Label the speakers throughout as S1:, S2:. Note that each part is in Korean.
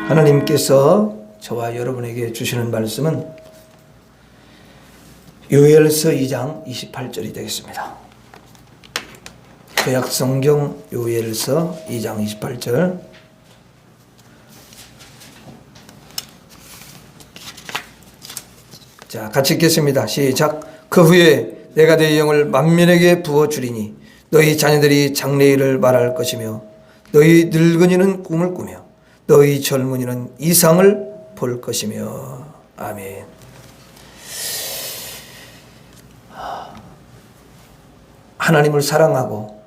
S1: 하나님께서 저와 여러분에게 주시는 말씀은 요엘서 2장 28절이 되겠습니다. 구약성경 요엘서 2장 28절. 자, 같이 읽겠습니다. 시작. 그 후에 내가 내 영을 만민에게 부어주리니 너희 자녀들이 장래일을 말할 것이며 너희 늙은이는 꿈을 꾸며 너희 젊은이는 이상을 볼 것이며. 아멘. 하나님을 사랑하고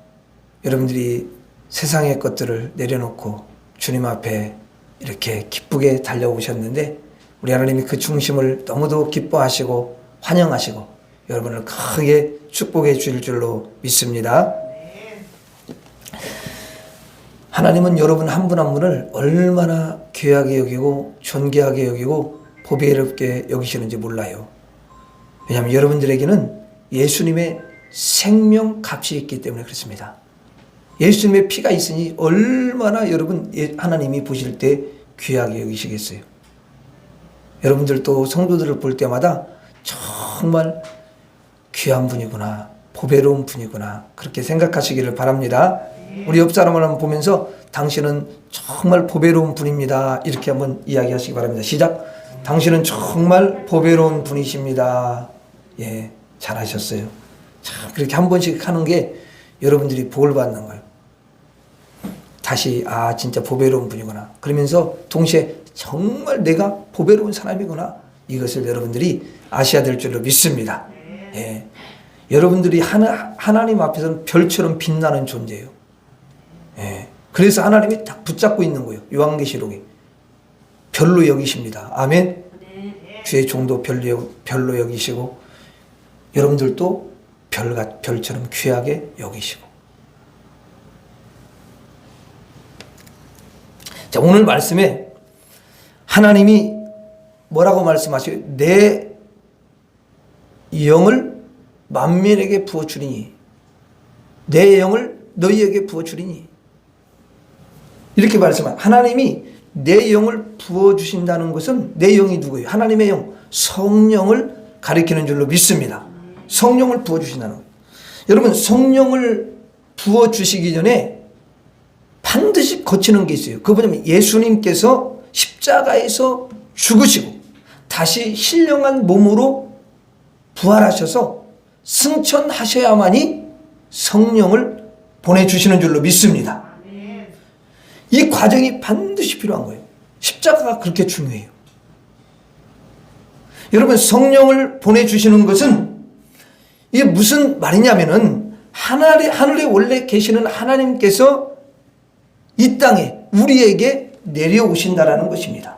S1: 여러분들이 세상의 것들을 내려놓고 주님 앞에 이렇게 기쁘게 달려오셨는데 우리 하나님이 그 중심을 너무도 기뻐하시고 환영하시고 여러분을 크게 축복해 주실 줄로 믿습니다. 하나님은 여러분 한 분 한 분을 얼마나 귀하게 여기고 존귀하게 여기고 보배롭게 여기시는지 몰라요. 왜냐하면 여러분들에게는 예수님의 생명값이 있기 때문에 그렇습니다. 예수님의 피가 있으니 얼마나 여러분 하나님이 보실 때 귀하게 여기시겠어요. 여러분들도 성도들을 볼 때마다 정말 귀한 분이구나, 보배로운 분이구나, 그렇게 생각하시기를 바랍니다. 우리 옆 사람을 한번 보면서 당신은 정말 보배로운 분입니다, 이렇게 한번 이야기하시기 바랍니다. 시작. 당신은 정말 보배로운 분이십니다. 예, 잘하셨어요. 참 그렇게 한 번씩 하는 게 여러분들이 복을 받는 거예요. 다시 진짜 보배로운 분이구나, 그러면서 동시에 정말 내가 보배로운 사람이구나, 이것을 여러분들이 아셔야 될 줄로 믿습니다. 예, 여러분들이 하나님 앞에서는 별처럼 빛나는 존재예요. 예, 그래서 하나님이 딱 붙잡고 있는 거예요. 요한계시록에 별로 여기십니다. 아멘. 주의 종도 별로 여기시고 여러분들도 별처럼 귀하게 여기시고. 자, 오늘 말씀에 하나님이 뭐라고 말씀하셔요? 내 영을 만민에게 부어주리니, 내 영을 너희에게 부어주리니, 이렇게 말씀합니다. 하나님이 내 영을 부어주신다는 것은 내 영이 누구예요? 하나님의 영, 성령을 가리키는 줄로 믿습니다. 성령을 부어주신다는 거예요. 여러분, 성령을 부어주시기 전에 반드시 거치는 게 있어요. 그거 뭐냐면 예수님께서 십자가에서 죽으시고 다시 신령한 몸으로 부활하셔서 승천하셔야만이 성령을 보내주시는 줄로 믿습니다. 이 과정이 반드시 필요한 거예요. 십자가가 그렇게 중요해요. 여러분, 성령을 보내주시는 것은 이게 무슨 말이냐면은 하늘에 원래 계시는 하나님께서 이 땅에 우리에게 내려오신다라는 것입니다.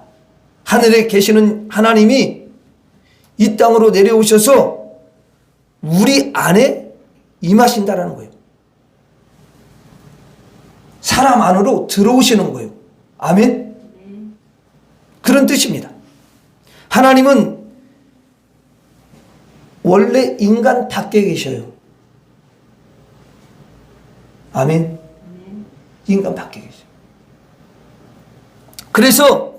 S1: 하늘에 계시는 하나님이 이 땅으로 내려오셔서 우리 안에 임하신다라는 거예요. 사람 안으로 들어오시는 거예요. 아멘. 그런 뜻입니다. 하나님은 원래 인간 밖에 계셔요. 아멘. 인간 밖에 계셔요. 그래서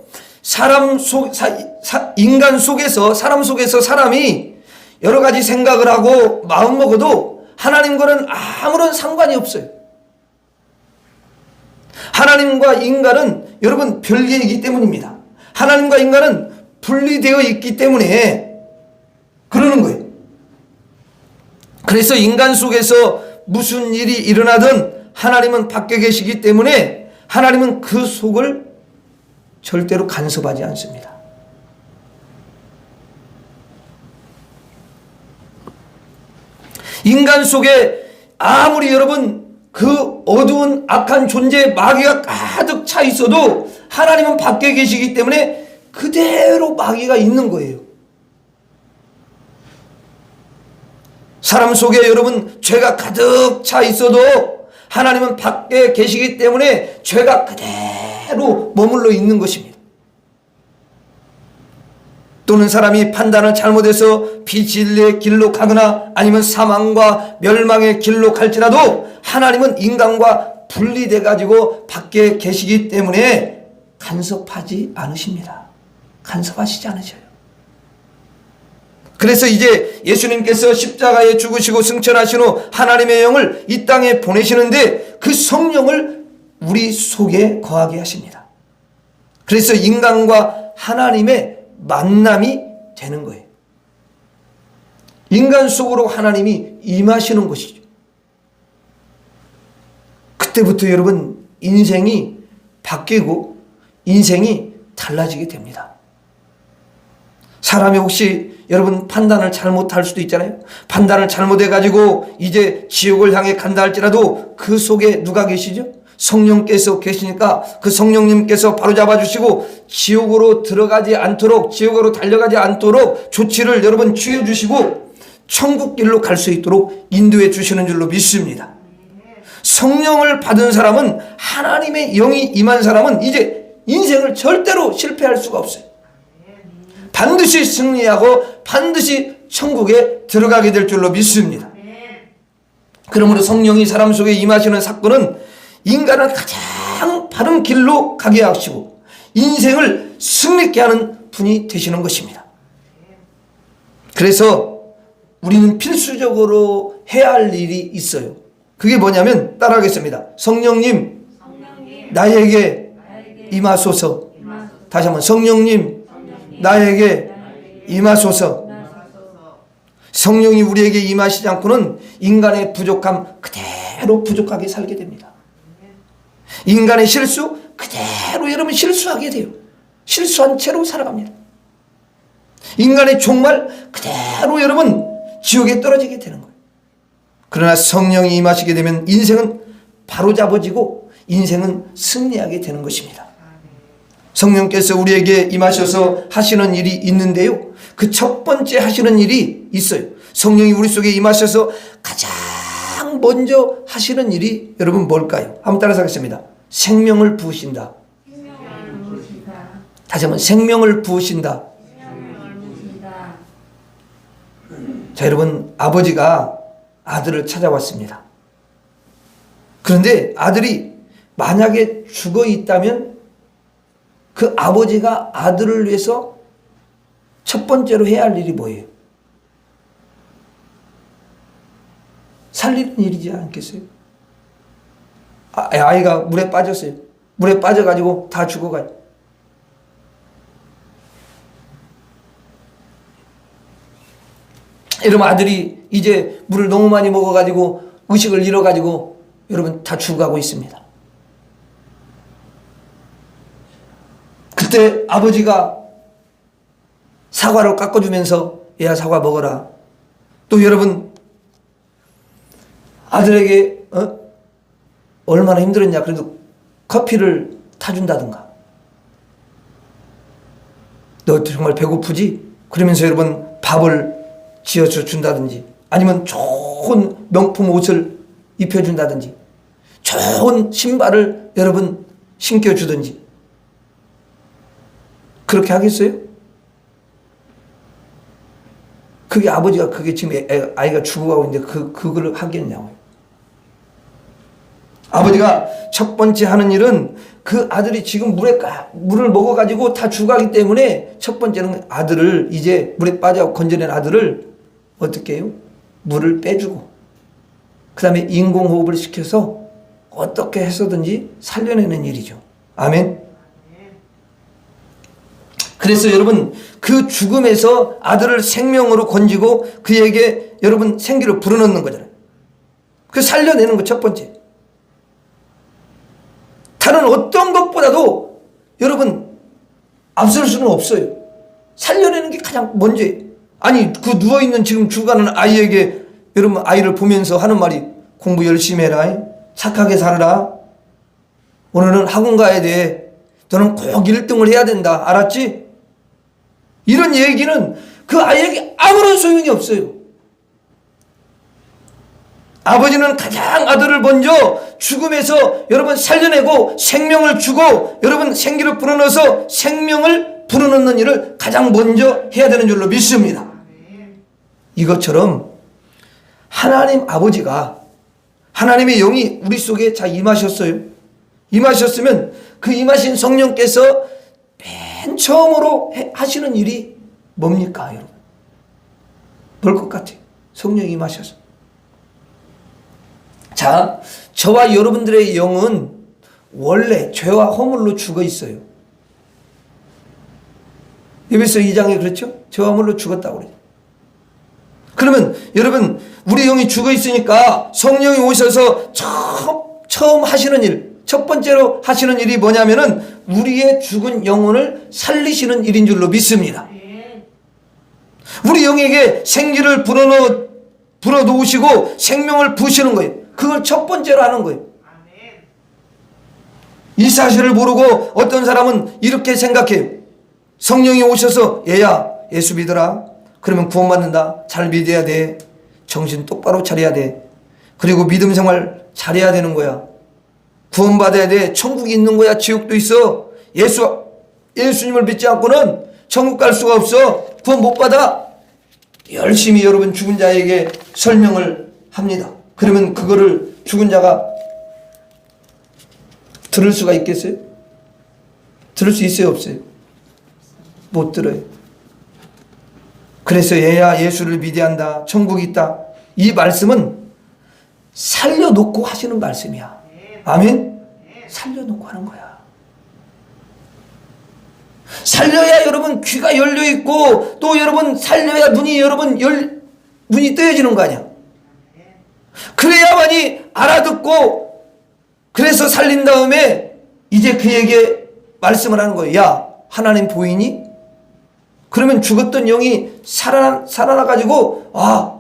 S1: 인간 속에서, 사람 속에서 사람이 여러 가지 생각을 하고 마음 먹어도 하나님과는 아무런 상관이 없어요. 하나님과 인간은 여러분 별개이기 때문입니다. 하나님과 인간은 분리되어 있기 때문에 그러는 거예요. 그래서 인간 속에서 무슨 일이 일어나든 하나님은 밖에 계시기 때문에 하나님은 그 속을 절대로 간섭하지 않습니다. 인간 속에 아무리 여러분 그 어두운 악한 존재의 마귀가 가득 차 있어도 하나님은 밖에 계시기 때문에 그대로 마귀가 있는 거예요. 사람 속에 여러분 죄가 가득 차 있어도 하나님은 밖에 계시기 때문에 죄가 그대로 머물러 있는 것입니다. 또는 사람이 판단을 잘못해서 비진리의 길로 가거나 아니면 사망과 멸망의 길로 갈지라도 하나님은 인간과 분리돼 가지고 밖에 계시기 때문에 간섭하지 않으십니다. 간섭하시지 않으셔요. 그래서 이제 예수님께서 십자가에 죽으시고 승천하신 후 하나님의 영을 이 땅에 보내시는데 그 성령을 우리 속에 거하게 하십니다. 그래서 인간과 하나님의 만남이 되는 거예요. 인간 속으로 하나님이 임하시는 것이죠. 그때부터 여러분 인생이 바뀌고 인생이 달라지게 됩니다. 사람이 혹시 여러분 판단을 잘못할 수도 있잖아요. 판단을 잘못해가지고 이제 지옥을 향해 간다 할지라도 그 속에 누가 계시죠? 성령께서 계시니까 그 성령님께서 바로잡아 주시고 지옥으로 들어가지 않도록, 지옥으로 달려가지 않도록 조치를 여러분 취해 주시고 천국 길로 갈 수 있도록 인도해 주시는 줄로 믿습니다. 성령을 받은 사람은, 하나님의 영이 임한 사람은 이제 인생을 절대로 실패할 수가 없어요. 반드시 승리하고 반드시 천국에 들어가게 될 줄로 믿습니다. 그러므로 성령이 사람 속에 임하시는 사건은 인간을 가장 바른 길로 가게 하시고 인생을 승리케 하는 분이 되시는 것입니다. 그래서 우리는 필수적으로 해야 할 일이 있어요. 그게 뭐냐면 따라하겠습니다. 성령님, 나에게 임하소서. 다시 한번 성령님, 나에게 임하소서. 성령이 우리에게 임하시지 않고는 인간의 부족함 그대로 부족하게 살게 됩니다. 인간의 실수 그대로 여러분 실수하게 돼요. 실수한 채로 살아갑니다. 인간의 종말 그대로 여러분 지옥에 떨어지게 되는 거예요. 그러나 성령이 임하시게 되면 인생은 바로잡아지고 인생은 승리하게 되는 것입니다. 성령께서 우리에게 임하셔서 하시는 일이 있는데요, 그 첫 번째 하시는 일이 있어요. 성령이 우리 속에 임하셔서 가장 먼저 하시는 일이 여러분 뭘까요? 한번 따라서 하겠습니다. 생명을 부으신다. 다시 한번 생명을 부으신다. 자, 여러분, 아버지가 아들을 찾아왔습니다. 그런데 아들이 만약에 죽어 있다면 그 아버지가 아들을 위해서 첫 번째로 해야 할 일이 뭐예요? 살리는 일이지 않겠어요? 아이가 물에 빠졌어요. 물에 빠져가지고 다 죽어가요. 여러분, 아들이 이제 물을 너무 많이 먹어가지고 의식을 잃어가지고 여러분 다 죽어가고 있습니다. 그때 아버지가 사과를 깎아주면서 얘야 사과 먹어라. 또 여러분 아들에게 얼마나 힘들었냐 그래도 커피를 타준다든가, 너 정말 배고프지? 그러면서 여러분 밥을 지어서 준다든지, 아니면 좋은 명품 옷을 입혀준다든지, 좋은 신발을 여러분 신겨주든지, 그렇게 하겠어요? 그게 아버지가 그게 지금 아이가 죽어가고 있는데 그걸 하겠냐고요. 아버지가 첫 번째 하는 일은 그 아들이 지금 물을 먹어가지고 다 죽어가기 때문에 첫 번째는 아들을, 이제 물에 빠져 건져낸 아들을 어떻게 해요? 물을 빼주고 그 다음에 인공호흡을 시켜서 어떻게 해서든지 살려내는 일이죠. 아멘. 그래서 여러분 그 죽음에서 아들을 생명으로 건지고 그에게 여러분 생기를 불어넣는 거잖아요. 그 살려내는 거 첫 번째. 다른 어떤 것보다도 여러분 앞설 수는 없어요. 살려내는 게 가장 먼저예요. 아니 그 누워있는 지금 죽어가는 아이에게 여러분 아이를 보면서 하는 말이 공부 열심히 해라. 착하게 살아라. 오늘은 학원 가야 돼. 너는 꼭 1등을 해야 된다. 알았지? 이런 얘기는 그 아이에게 아무런 소용이 없어요. 아버지는 가장 아들을 먼저 죽음에서 여러분 살려내고 생명을 주고 여러분 생기를 불어넣어서 생명을 불어넣는 일을 가장 먼저 해야 되는 줄로 믿습니다. 이것처럼 하나님 아버지가, 하나님의 영이 우리 속에 자 임하셨어요. 임하셨으면 그 임하신 성령께서 맨 처음으로 하시는 일이 뭡니까, 여러분? 뭘 것 같아요? 성령이 임하셔서. 자, 저와 여러분들의 영은 원래 죄와 허물로 죽어 있어요. 에베소 2장에 그렇죠? 죄와 허물로 죽었다고 그래요. 그러면 여러분, 우리 영이 죽어 있으니까 성령이 오셔서 처음 하시는 일, 첫 번째로 하시는 일이 뭐냐면은 우리의 죽은 영혼을 살리시는 일인 줄로 믿습니다. 우리 영에게 생기를 불어넣으시고 생명을 부으시는 거예요. 그걸 첫 번째로 하는 거예요. 이 사실을 모르고 어떤 사람은 이렇게 생각해요. 성령이 오셔서 얘야 예수 믿어라. 그러면 구원받는다. 잘 믿어야 돼. 정신 똑바로 차려야 돼. 그리고 믿음 생활 잘해야 되는 거야. 구원받아야 돼. 천국이 있는 거야. 지옥도 있어. 예수님을 믿지 않고는 천국 갈 수가 없어. 구원 못 받아. 열심히 여러분 죽은 자에게 설명을 합니다. 그러면 그거를 죽은 자가 들을 수가 있겠어요? 들을 수 있어요? 없어요? 못 들어요. 그래서 얘야 예수를 믿어야 한다. 천국이 있다. 이 말씀은 살려놓고 하시는 말씀이야. 아멘? 살려놓고 하는 거야. 살려야 여러분 귀가 열려있고 또 여러분 살려야 눈이 눈이 뜨여지는 거 아니야. 그래야만이 알아듣고 그래서 살린 다음에 이제 그에게 말씀을 하는 거예요. 야 하나님 보이니? 그러면 죽었던 영이 살아나가지고 아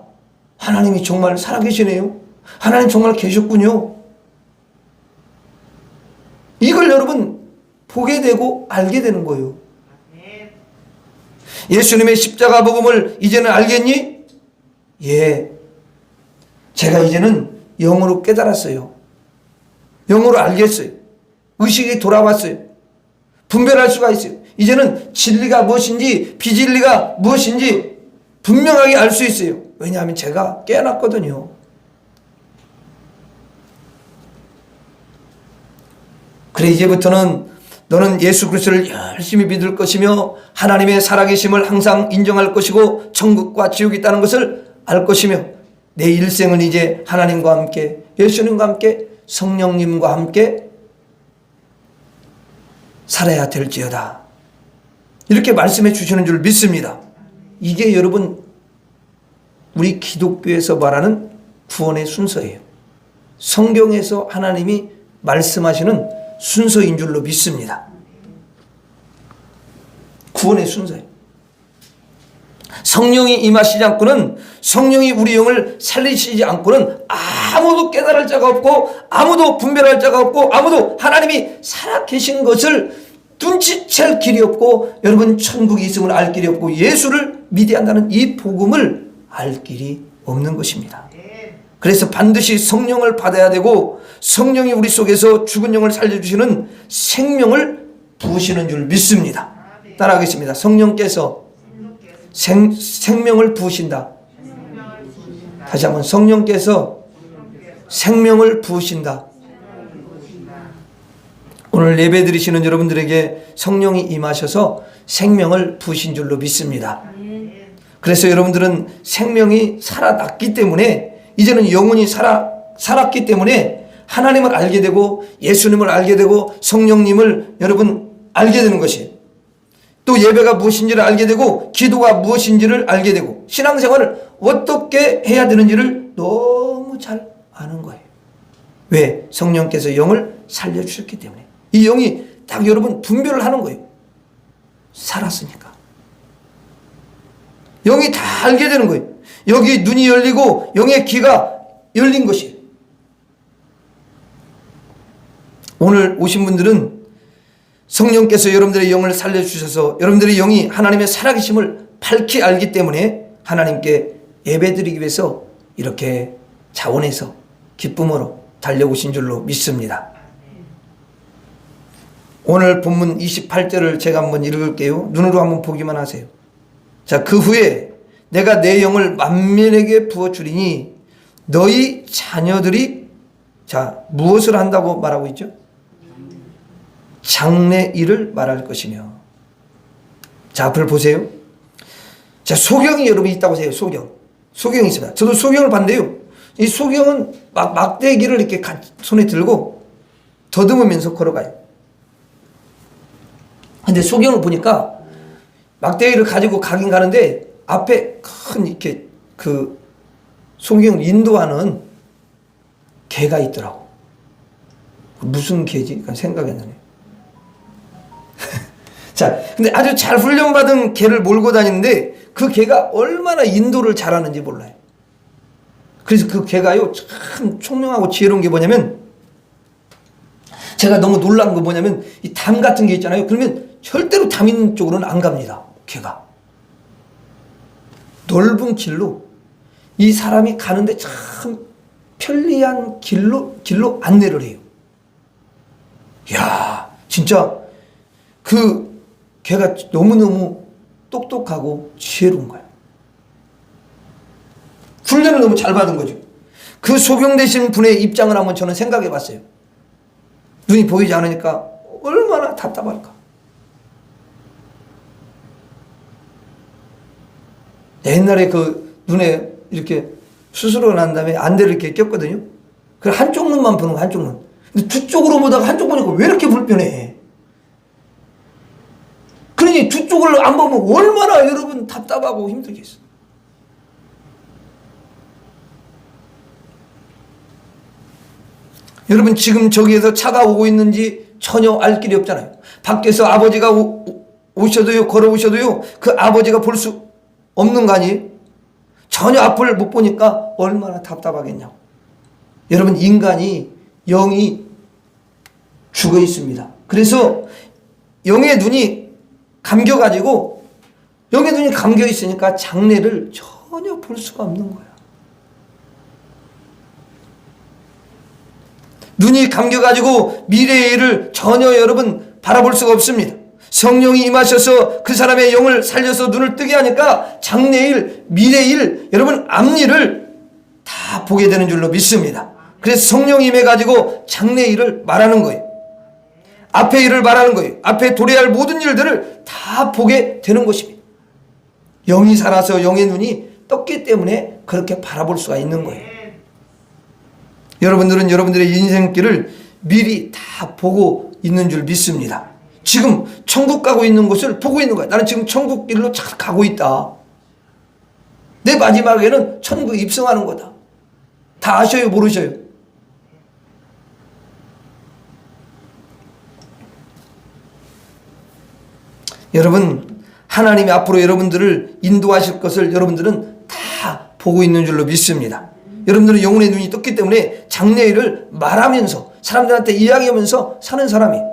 S1: 하나님이 정말 살아계시네요. 하나님 정말 계셨군요. 이걸 여러분 보게 되고 알게 되는 거예요. 예수님의 십자가 복음을 이제는 알겠니? 예. 제가 이제는 영으로 깨달았어요. 영으로 알겠어요. 의식이 돌아왔어요. 분별할 수가 있어요. 이제는 진리가 무엇인지 비진리가 무엇인지 분명하게 알 수 있어요. 왜냐하면 제가 깨어났거든요. 그래 이제부터는 너는 예수 그리스도를 열심히 믿을 것이며 하나님의 살아계심을 항상 인정할 것이고 천국과 지옥이 있다는 것을 알 것이며 내 일생은 이제 하나님과 함께 예수님과 함께 성령님과 함께 살아야 될지어다. 이렇게 말씀해 주시는 줄 믿습니다. 이게 여러분 우리 기독교에서 말하는 구원의 순서예요. 성경에서 하나님이 말씀하시는 순서인 줄로 믿습니다. 구원의 순서예요. 성령이 임하시지 않고는 성령이 우리 영을 살리시지 않고는 아무도 깨달을 자가 없고 아무도 분별할 자가 없고 아무도 하나님이 살아계신 것을 눈치챌 길이 없고 여러분 천국이 있음을 알 길이 없고 예수를 믿어야 한다는 이 복음을 알 길이 없는 것입니다. 그래서 반드시 성령을 받아야 되고 성령이 우리 속에서 죽은 영을 살려주시는 생명을 부으시는 줄 믿습니다. 따라하겠습니다. 성령께서 생명을 부으신다. 다시 한번 성령께서 생명을 부으신다. 오늘 예배 드리시는 여러분들에게 성령이 임하셔서 생명을 부으신 줄로 믿습니다. 그래서 여러분들은 생명이 살아났기 때문에 이제는 영혼이 살았기 때문에 하나님을 알게 되고 예수님을 알게 되고 성령님을 여러분 알게 되는 것이에요. 또 예배가 무엇인지를 알게 되고 기도가 무엇인지를 알게 되고 신앙생활을 어떻게 해야 되는지를 너무 잘 아는 거예요. 왜? 성령께서 영을 살려주셨기 때문에. 이 영이 딱 여러분 분별을 하는 거예요. 살았으니까. 영이 다 알게 되는 거예요. 여기 눈이 열리고 영의 귀가 열린 것이에요. 오늘 오신 분들은 성령께서 여러분들의 영을 살려주셔서 여러분들의 영이 하나님의 살아계심을 밝히 알기 때문에 하나님께 예배드리기 위해서 이렇게 자원해서 기쁨으로 달려오신 줄로 믿습니다. 오늘 본문 28절을 제가 한번 읽을게요. 눈으로 한번 보기만 하세요. 자, 그 후에 내가 내 영을 만민에게 부어주리니 너희 자녀들이 자 무엇을 한다고 말하고 있죠? 장래일을 말할 것이며. 자, 앞을 보세요. 자, 소경이 여러분 있다고 해요. 소경이 있습니다. 저도 소경을 봤는데요. 이 소경은 막대기를 이렇게 손에 들고 더듬으면서 걸어가요. 근데 소경을 보니까 막대기를 가지고 가긴 가는데 앞에 큰 이렇게 그 소경을 인도하는 개가 있더라고. 무슨 개지? 생각이 안 나네. 자, 근데 아주 잘 훈련받은 개를 몰고 다니는데 그 개가 얼마나 인도를 잘하는지 몰라요. 그래서 그 개가요, 참 총명하고 지혜로운 게 뭐냐면, 제가 너무 놀란 거 뭐냐면, 이 담 같은 게 있잖아요. 그러면 절대로 담 있는 쪽으로는 안 갑니다. 개가. 넓은 길로 이 사람이 가는데 참 편리한 길로 안내를 해요. 이야, 진짜 그 개가 너무너무 똑똑하고 지혜로운 거야. 훈련을 너무 잘 받은 거죠. 그 소경되신 분의 입장을 한번 저는 생각해 봤어요. 눈이 보이지 않으니까 얼마나 답답할까. 옛날에 그 눈에 이렇게 수술을 난 다음에 안대를 이렇게 꼈거든요. 그 한쪽 눈만 보는 거, 한쪽 눈. 근데 두 쪽으로 보다가 한쪽 보니까 왜 이렇게 불편해? 그러니 두 쪽을 안 보면 얼마나 여러분 답답하고 힘들겠어. 여러분 지금 저기에서 차가 오고 있는지 전혀 알 길이 없잖아요. 밖에서 아버지가 오셔도요, 걸어오셔도요, 그 아버지가 볼 수 없는 거 아니에요? 전혀 앞을 못 보니까 얼마나 답답하겠냐고. 여러분 인간이 영이 죽어 있습니다. 그래서 영의 눈이 감겨가지고, 영의 눈이 감겨 있으니까 장래를 전혀 볼 수가 없는 거야. 눈이 감겨가지고 미래의 일을 전혀 여러분 바라볼 수가 없습니다. 성령이 임하셔서 그 사람의 영을 살려서 눈을 뜨게 하니까 장래일, 미래일, 여러분 앞일을 다 보게 되는 줄로 믿습니다. 그래서 성령이 임해가지고 장래일을 말하는 거예요. 앞의 일을 말하는 거예요. 앞에 도래할 모든 일들을 다 보게 되는 것입니다. 영이 살아서 영의 눈이 떴기 때문에 그렇게 바라볼 수가 있는 거예요. 여러분들은 여러분들의 인생길을 미리 다 보고 있는 줄 믿습니다. 지금 천국 가고 있는 곳을 보고 있는 거야. 나는 지금 천국 길로 잘 가고 있다. 내 마지막에는 천국에 입성하는 거다. 다 아셔요, 모르셔요? 여러분, 하나님이 앞으로 여러분들을 인도하실 것을 여러분들은 다 보고 있는 줄로 믿습니다. 여러분들은 영혼의 눈이 떴기 때문에 장래일을 말하면서 사람들한테 이야기하면서 사는 사람이에요.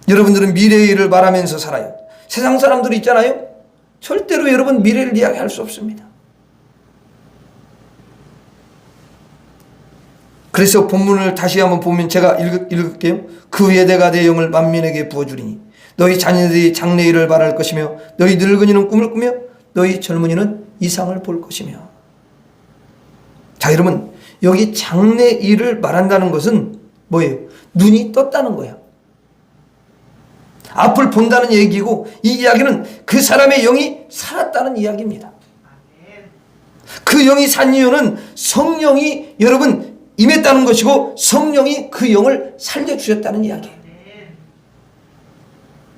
S1: 여러분들은 미래의 일을 말하면서 살아요. 세상 사람들이 있잖아요. 절대로 여러분 미래를 이야기할 수 없습니다. 그래서 본문을 다시 한번 보면 제가 읽을게요. 그 후에 내가 내 영을 만민에게 부어주리니 너희 자녀들이 장래일을 말할 것이며 너희 늙은이는 꿈을 꾸며 너희 젊은이는 이상을 볼 것이며. 자, 여러분, 여기 장래일을 말한다는 것은 뭐예요? 눈이 떴다는 거야. 앞을 본다는 얘기고, 이 이야기는 그 사람의 영이 살았다는 이야기입니다. 그 영이 산 이유는 성령이 여러분 임했다는 것이고, 성령이 그 영을 살려주셨다는 이야기예요.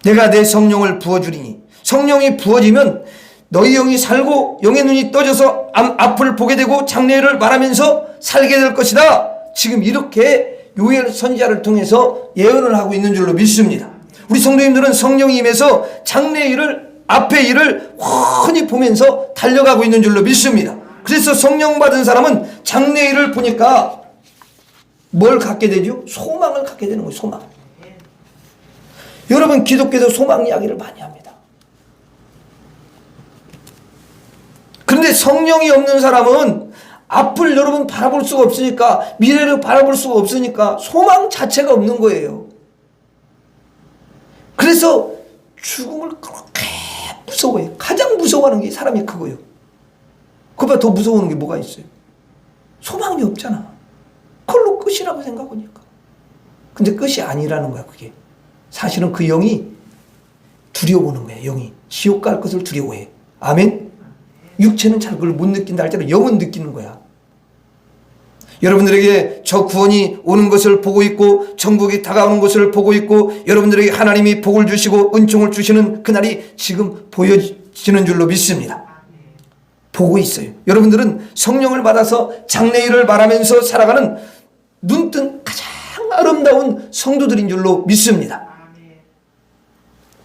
S1: 내가 내 성령을 부어주리니, 성령이 부어지면 너희 영이 살고 영의 눈이 떠져서 앞을 보게 되고 장래를 말하면서 살게 될 것이다. 지금 이렇게 요엘 선지자를 통해서 예언을 하고 있는 줄로 믿습니다. 우리 성도님들은 성령이 임해서 장래 일을, 앞의 일을 훤히 보면서 달려가고 있는 줄로 믿습니다. 그래서 성령 받은 사람은 장래 일을 보니까 뭘 갖게 되죠? 소망을 갖게 되는 거예요. 소망. 여러분 기독교에서 소망 이야기를 많이 합니다. 그런데 성령이 없는 사람은 앞을 여러분 바라볼 수가 없으니까, 미래를 바라볼 수가 없으니까 소망 자체가 없는 거예요. 그래서 죽음을 그렇게 무서워해요. 가장 무서워하는 게 사람이 그거예요. 그보다 더 무서워하는 게 뭐가 있어요? 소망이 없잖아. 그걸로 끝이라고 생각하니까. 근데 끝이 아니라는 거야, 그게. 사실은 그 영이 두려워하는 거야, 영이. 지옥 갈 것을 두려워해. 아멘? 육체는 잘 그걸 못 느낀다 할지라도 영은 느끼는 거야. 여러분들에게 저 구원이 오는 것을 보고 있고 천국이 다가오는 것을 보고 있고 여러분들에게 하나님이 복을 주시고 은총을 주시는 그날이 지금 보여지는 줄로 믿습니다. 보고 있어요. 여러분들은 성령을 받아서 장래일을 바라면서 살아가는 눈뜬 가장 아름다운 성도들인 줄로 믿습니다.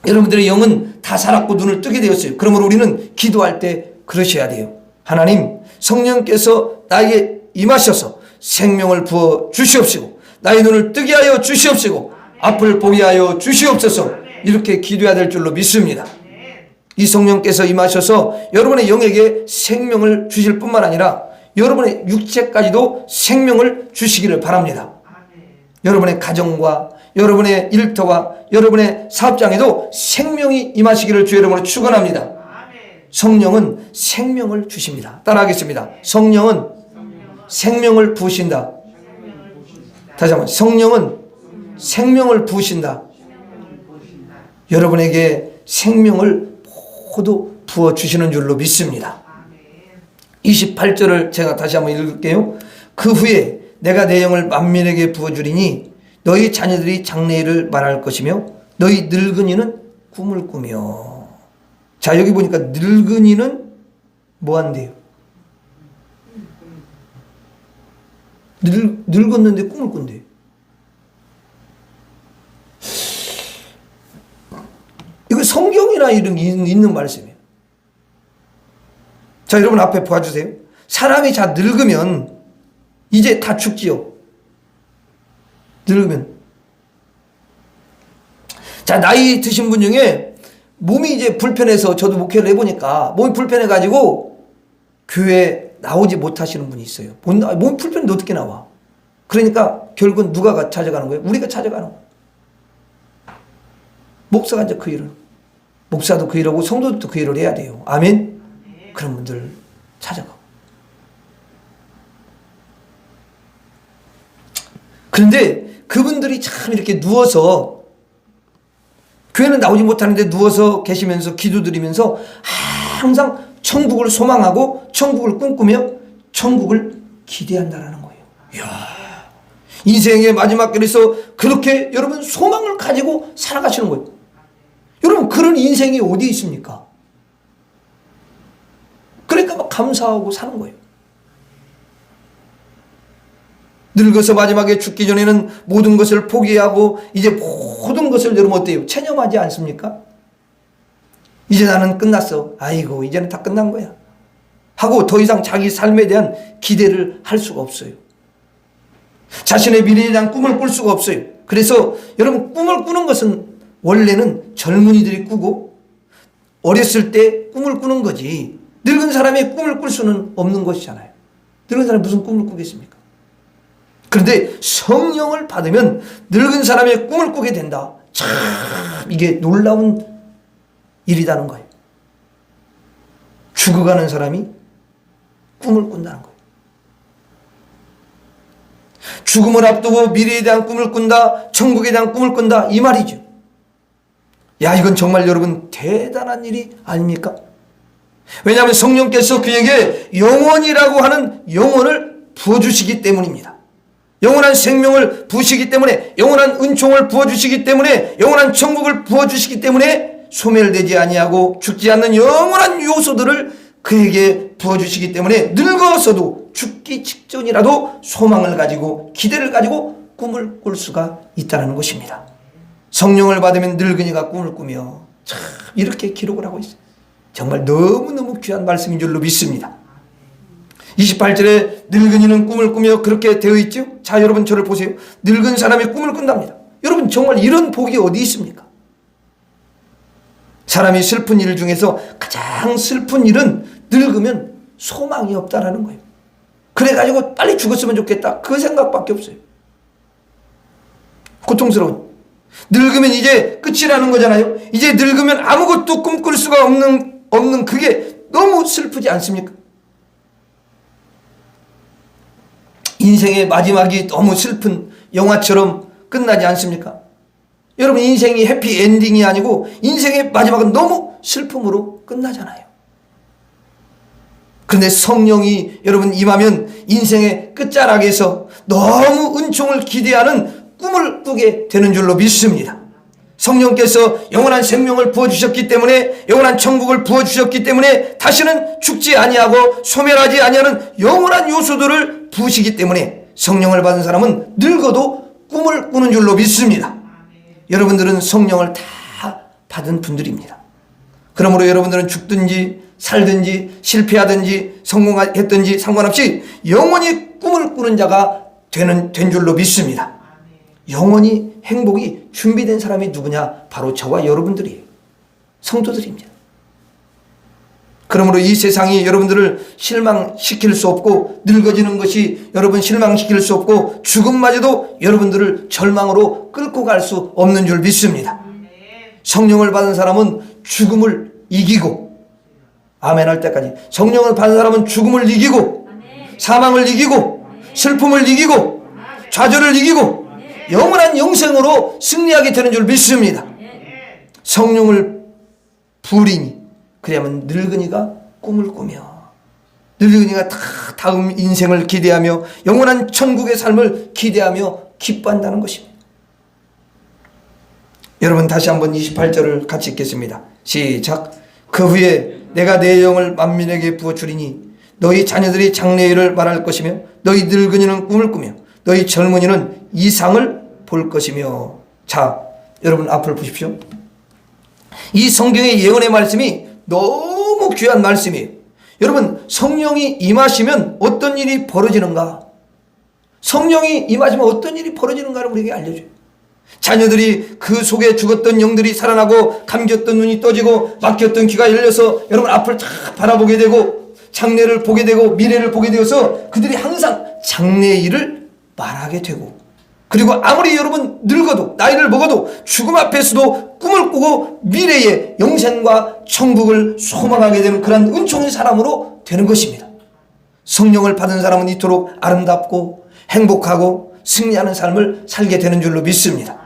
S1: 여러분들의 영은 다 살았고 눈을 뜨게 되었어요. 그러므로 우리는 기도할 때 그러셔야 돼요. 하나님, 성령께서 나에게 임하셔서 생명을 부어 주시옵시고 나의 눈을 뜨게 하여 주시옵시고 앞을 보게 하여 주시옵소서. 이렇게 기도해야 될 줄로 믿습니다. 이 성령께서 임하셔서 여러분의 영에게 생명을 주실 뿐만 아니라 여러분의 육체까지도 생명을 주시기를 바랍니다. 여러분의 가정과 여러분의 일터와 여러분의 사업장에도 생명이 임하시기를 주의 이름으로 축원합니다. 성령은 생명을 주십니다. 따라하겠습니다. 성령은 생명을 부으신다. 다시 한번, 성령은 생명을 부으신다. 여러분에게 생명을 모두 부어주시는 줄로 믿습니다. 28절을 제가 다시 한번 읽을게요. 그 후에 내가 내 영을 만민에게 부어주리니 너희 자녀들이 장래일을 말할 것이며 너희 늙은이는 꿈을 꾸며. 자, 여기 보니까 늙은이는 뭐 한대요? 늙었는데 꿈을 꾼대요. 이거 성경이나 이런 게 있는 말씀이에요. 자, 여러분 앞에 봐주세요. 사람이 자 늙으면 이제 다 죽지요. 늙으면. 자, 나이 드신 분 중에 몸이 이제 불편해서 저도 목회를 해보니까 몸이 불편해가지고 교회 나오지 못하시는 분이 있어요. 몸이 불편한데 어떻게 나와? 그러니까 결국은 누가 찾아가는 거예요? 우리가 찾아가는 거예요. 목사가 이제 그 일을, 목사도 그 일하고 성도도 그 일을 해야 돼요. 아멘? 그런 분들 찾아가고. 그런데 그분들이 참 이렇게 누워서 교회는 나오지 못하는데 누워서 계시면서 기도드리면서 항상 천국을 소망하고 천국을 꿈꾸며 천국을 기대한다라는 거예요. 이야, 인생의 마지막 길에서 그렇게 여러분 소망을 가지고 살아가시는 거예요. 여러분 그런 인생이 어디 있습니까? 그러니까 막 감사하고 사는 거예요. 늙어서 마지막에 죽기 전에는 모든 것을 포기하고 이제 모든 것을 여러분 어때요? 체념하지 않습니까? 이제 나는 끝났어. 아이고 이제는 다 끝난 거야. 하고 더 이상 자기 삶에 대한 기대를 할 수가 없어요. 자신의 미래에 대한 꿈을 꿀 수가 없어요. 그래서 여러분 꿈을 꾸는 것은 원래는 젊은이들이 꾸고 어렸을 때 꿈을 꾸는 거지 늙은 사람이 꿈을 꿀 수는 없는 것이잖아요. 늙은 사람이 무슨 꿈을 꾸겠습니까? 그런데 성령을 받으면 늙은 사람의 꿈을 꾸게 된다. 참 이게 놀라운 일이라는 거예요. 죽어가는 사람이 꿈을 꾼다는 거예요. 죽음을 앞두고 미래에 대한 꿈을 꾼다, 천국에 대한 꿈을 꾼다, 이 말이죠. 야, 이건 정말 여러분 대단한 일이 아닙니까? 왜냐하면 성령께서 그에게 영원이라고 하는 영혼을 부어주시기 때문입니다. 영원한 생명을 부으시기 때문에, 영원한 은총을 부어주시기 때문에, 영원한 천국을 부어주시기 때문에 소멸되지 아니하고 죽지 않는 영원한 요소들을 그에게 부어주시기 때문에 늙어서도 죽기 직전이라도 소망을 가지고 기대를 가지고 꿈을 꿀 수가 있다는 것입니다. 성령을 받으면 늙은이가 꿈을 꾸며 참 이렇게 기록을 하고 있어요. 정말 너무너무 귀한 말씀인 줄로 믿습니다. 28절에 늙은이는 꿈을 꾸며 그렇게 되어 있죠. 자, 여러분 저를 보세요. 늙은 사람이 꿈을 꾼답니다. 여러분 정말 이런 복이 어디 있습니까? 사람이 슬픈 일 중에서 가장 슬픈 일은 늙으면 소망이 없다라는 거예요. 그래가지고 빨리 죽었으면 좋겠다. 그 생각밖에 없어요. 고통스러운. 늙으면 이제 끝이라는 거잖아요. 이제 늙으면 아무것도 꿈꿀 수가 없는 그게 너무 슬프지 않습니까? 인생의 마지막이 너무 슬픈 영화처럼 끝나지 않습니까? 여러분, 인생이 해피엔딩이 아니고 인생의 마지막은 너무 슬픔으로 끝나잖아요. 그런데 성령이 여러분 임하면 인생의 끝자락에서 너무 은총을 기대하는 꿈을 꾸게 되는 줄로 믿습니다. 성령께서 영원한 생명을 부어주셨기 때문에, 영원한 천국을 부어주셨기 때문에 다시는 죽지 아니하고 소멸하지 아니하는 영원한 요소들을 부으시기 때문에 성령을 받은 사람은 늙어도 꿈을 꾸는 줄로 믿습니다. 여러분들은 성령을 다 받은 분들입니다. 그러므로 여러분들은 죽든지 살든지 실패하든지 성공했든지 상관없이 영원히 꿈을 꾸는 자가 된 줄로 믿습니다. 영원히 행복이 준비된 사람이 누구냐? 바로 저와 여러분들이에요. 성도들입니다. 그러므로 이 세상이 여러분들을 실망시킬 수 없고, 늙어지는 것이 여러분 실망시킬 수 없고, 죽음마저도 여러분들을 절망으로 끌고 갈 수 없는 줄 믿습니다. 성령을 받은 사람은 죽음을 이기고, 아멘 할 때까지, 성령을 받은 사람은 죽음을 이기고, 사망을 이기고, 슬픔을 이기고, 좌절을 이기고, 영원한 영생으로 승리하게 되는 줄 믿습니다. 성령을 부리니, 그러면 늙은이가 꿈을 꾸며, 늙은이가 다음 인생을 기대하며 영원한 천국의 삶을 기대하며 기뻐한다는 것입니다. 여러분, 다시 한번 28절을 같이 읽겠습니다. 시작. 그 후에 내가 내 영을 만민에게 부어주리니 너희 자녀들이 장래일을 말할 것이며 너희 늙은이는 꿈을 꾸며 너희 젊은이는 이상을 볼 것이며. 자, 여러분 앞을 보십시오. 이 성경의 예언의 말씀이 너무 귀한 말씀이에요. 여러분, 성령이 임하시면 어떤 일이 벌어지는가? 성령이 임하시면 어떤 일이 벌어지는가를 우리에게 알려줘요. 자녀들이 그 속에 죽었던 영들이 살아나고, 감겼던 눈이 떠지고, 막혔던 귀가 열려서 여러분 앞을 쫙 바라보게 되고, 장래를 보게 되고, 미래를 보게 되어서 그들이 항상 장래의 일을 말하게 되고, 그리고 아무리 여러분 늙어도, 나이를 먹어도 죽음 앞에서도 꿈을 꾸고 미래의 영생과 천국을 소망하게 되는 그런 은총의 사람으로 되는 것입니다. 성령을 받은 사람은 이토록 아름답고 행복하고 승리하는 삶을 살게 되는 줄로 믿습니다.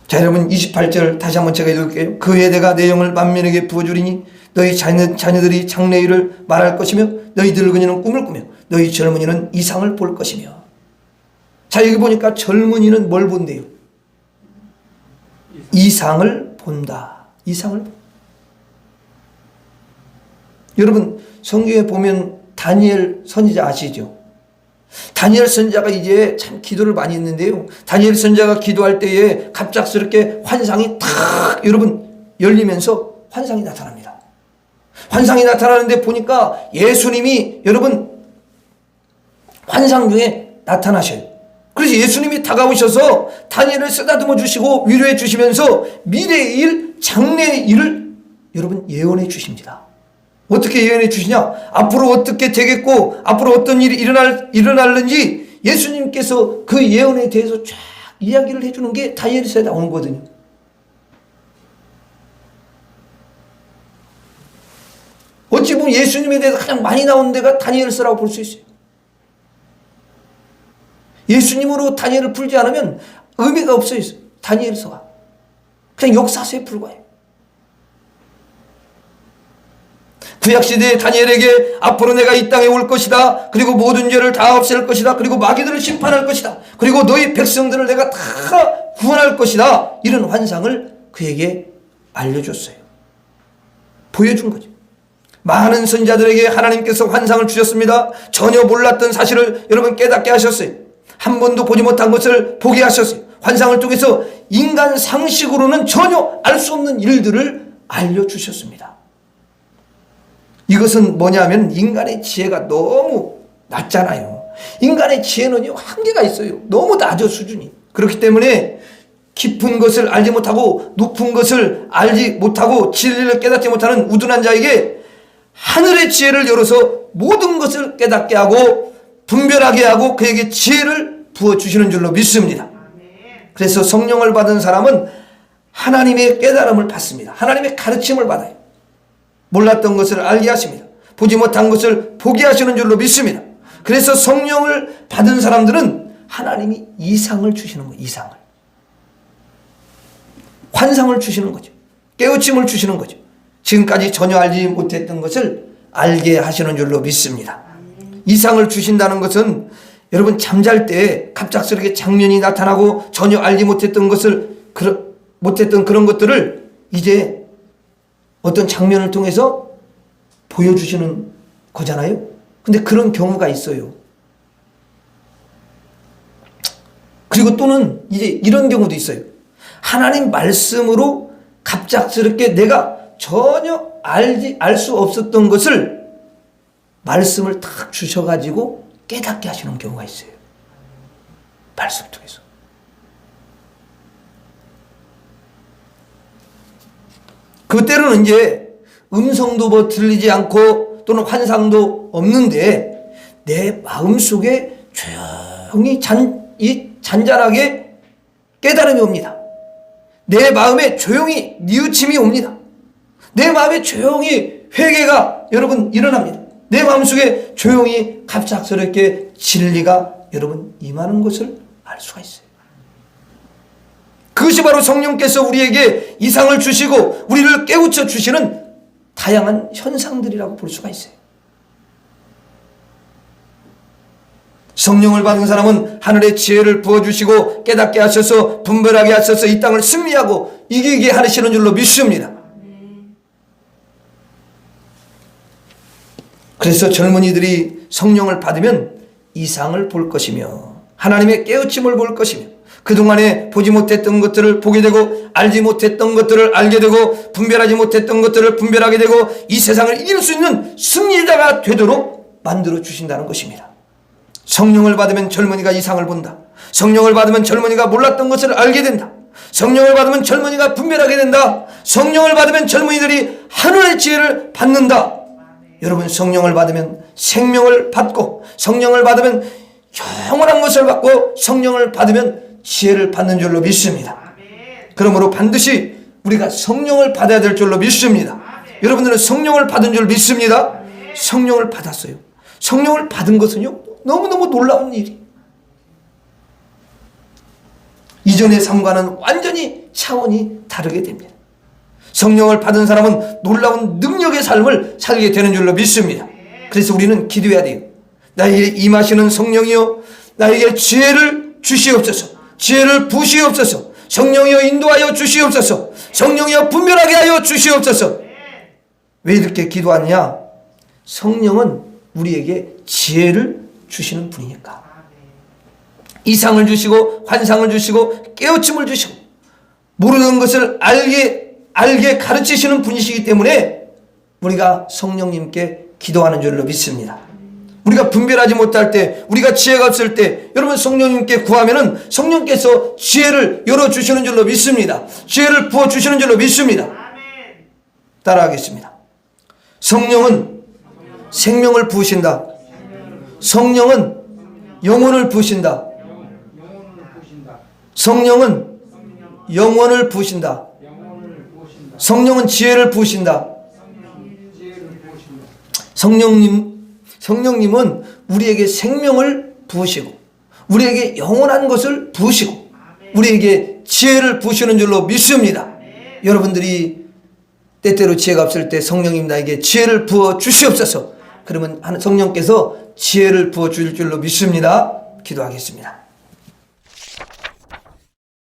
S1: 자, 여러분 28절 다시 한번 제가 읽을게요. 그 후에 내가 내 영을 만민에게 부어주리니 너희 자녀들이 장래일을 말할 것이며 너희 늙은이는 꿈을 꾸며 너희 젊은이는 이상을 볼 것이며. 자, 여기 보니까 젊은이는 뭘 본대요? 이상을 본다. 이상을 본다. 여러분, 성경에 보면 다니엘 선지자 아시죠? 다니엘 선지자가 이제 참 기도를 많이 했는데요, 다니엘 선지자가 기도할 때에 갑작스럽게 환상이 탁 여러분 열리면서 환상이 나타납니다. 환상이 나타나는데 보니까 예수님이 여러분 환상 중에 나타나셔요. 그래서 예수님이 다가오셔서 다니엘을 쓰다듬어 주시고 위로해 주시면서 미래의 일, 장래의 일을 여러분 예언해 주십니다. 어떻게 예언해 주시냐? 앞으로 어떻게 되겠고 앞으로 어떤 일이 일어날는지 예수님께서 그 예언에 대해서 쫙 이야기를 해주는 게 다니엘서에 나오는 거거든요. 어찌 보면 예수님에 대해서 가장 많이 나오는 데가 다니엘서라고 볼 수 있어요. 예수님으로 다니엘을 풀지 않으면 의미가 없어요. 다니엘서가 그냥 역사서에 불과해요. 구약시대의 다니엘에게 앞으로 내가 이 땅에 올 것이다, 그리고 모든 죄를 다 없앨 것이다, 그리고 마귀들을 심판할 것이다, 그리고 너희 백성들을 내가 다 구원할 것이다, 이런 환상을 그에게 알려줬어요. 보여준 거죠. 많은 선지자들에게 하나님께서 환상을 주셨습니다. 전혀 몰랐던 사실을 여러분 깨닫게 하셨어요. 한 번도 보지 못한 것을 보게 하셨어요. 환상을 통해서 인간 상식으로는 전혀 알 수 없는 일들을 알려주셨습니다. 이것은 뭐냐면 인간의 지혜가 너무 낮잖아요. 인간의 지혜는 한계가 있어요. 너무 낮아, 수준이. 그렇기 때문에 깊은 것을 알지 못하고 높은 것을 알지 못하고 진리를 깨닫지 못하는 우둔한 자에게 하늘의 지혜를 열어서 모든 것을 깨닫게 하고 분별하게 하고 그에게 지혜를 부어주시는 줄로 믿습니다. 그래서 성령을 받은 사람은 하나님의 깨달음을 받습니다. 하나님의 가르침을 받아요. 몰랐던 것을 알게 하십니다. 보지 못한 것을 보게 하시는 줄로 믿습니다. 그래서 성령을 받은 사람들은 하나님이 이상을 주시는 거예요. 이상을. 환상을 주시는 거죠. 깨우침을 주시는 거죠. 지금까지 전혀 알지 못했던 것을 알게 하시는 줄로 믿습니다. 이상을 주신다는 것은 여러분 잠잘 때 갑작스럽게 장면이 나타나고 전혀 알지 못했던 그런 것들을 이제 어떤 장면을 통해서 보여주시는 거잖아요. 근데 그런 경우가 있어요. 그리고 또는 이제 이런 경우도 있어요. 하나님 말씀으로 갑작스럽게 내가 전혀 알 수 없었던 것을 말씀을 탁 주셔가지고 깨닫게 하시는 경우가 있어요. 말씀 통해서. 그때로는 이제 음성도 뭐 들리지 않고 또는 환상도 없는데 내 마음속에 조용히 잔잔하게 깨달음이 옵니다. 내 마음에 조용히 뉘우침이 옵니다. 내 마음에 조용히 회개가 여러분 일어납니다. 내 마음속에 조용히 갑작스럽게 진리가 여러분 임하는 것을 알 수가 있어요. 그것이 바로 성령께서 우리에게 이상을 주시고 우리를 깨우쳐 주시는 다양한 현상들이라고 볼 수가 있어요. 성령을 받은 사람은 하늘의 지혜를 부어주시고 깨닫게 하셔서 분별하게 하셔서 이 땅을 승리하고 이기게 하시는 줄로 믿습니다. 그래서 젊은이들이 성령을 받으면 이상을 볼 것이며 하나님의 깨우침을 볼 것이며 그동안에 보지 못했던 것들을 보게 되고 알지 못했던 것들을 알게 되고 분별하지 못했던 것들을 분별하게 되고 이 세상을 이길 수 있는 승리자가 되도록 만들어 주신다는 것입니다. 성령을 받으면 젊은이가 이상을 본다. 성령을 받으면 젊은이가 몰랐던 것을 알게 된다. 성령을 받으면 젊은이가 분별하게 된다. 성령을 받으면 젊은이들이 하늘의 지혜를 받는다. 여러분 성령을 받으면 생명을 받고 성령을 받으면 영원한 것을 받고 성령을 받으면 지혜를 받는 줄로 믿습니다. 그러므로 반드시 우리가 성령을 받아야 될 줄로 믿습니다. 여러분들은 성령을 받은 줄 믿습니다. 성령을 받았어요. 성령을 받은 것은요 너무너무 놀라운 일이 이전의 삶과는 완전히 차원이 다르게 됩니다. 성령을 받은 사람은 놀라운 능력의 삶을 살게 되는 줄로 믿습니다. 그래서 우리는 기도해야 돼요. 나에게 임하시는 성령이여 나에게 지혜를 주시옵소서. 지혜를 부시옵소서. 성령이여 인도하여 주시옵소서. 성령이여 분별하게 하여 주시옵소서. 왜 이렇게 기도하냐? 성령은 우리에게 지혜를 주시는 분이니까. 이상을 주시고 환상을 주시고 깨우침을 주시고 모르는 것을 알게 가르치시는 분이시기 때문에 우리가 성령님께 기도하는 줄로 믿습니다. 우리가 분별하지 못할 때, 우리가 지혜가 없을 때 여러분 성령님께 구하면은 성령께서 지혜를 열어주시는 줄로 믿습니다. 지혜를 부어주시는 줄로 믿습니다. 따라하겠습니다. 성령은 생명을 부으신다. 성령은 영혼을 부으신다. 성령은 영혼을 부으신다. 성령은 지혜를 부으신다. 성령님은 우리에게 생명을 부으시고 우리에게 영원한 것을 부으시고 우리에게 지혜를 부으시는 줄로 믿습니다. 여러분들이 때때로 지혜가 없을 때 성령님 나에게 지혜를 부어 주시옵소서. 그러면 성령께서 지혜를 부어 주실 줄로 믿습니다. 기도하겠습니다.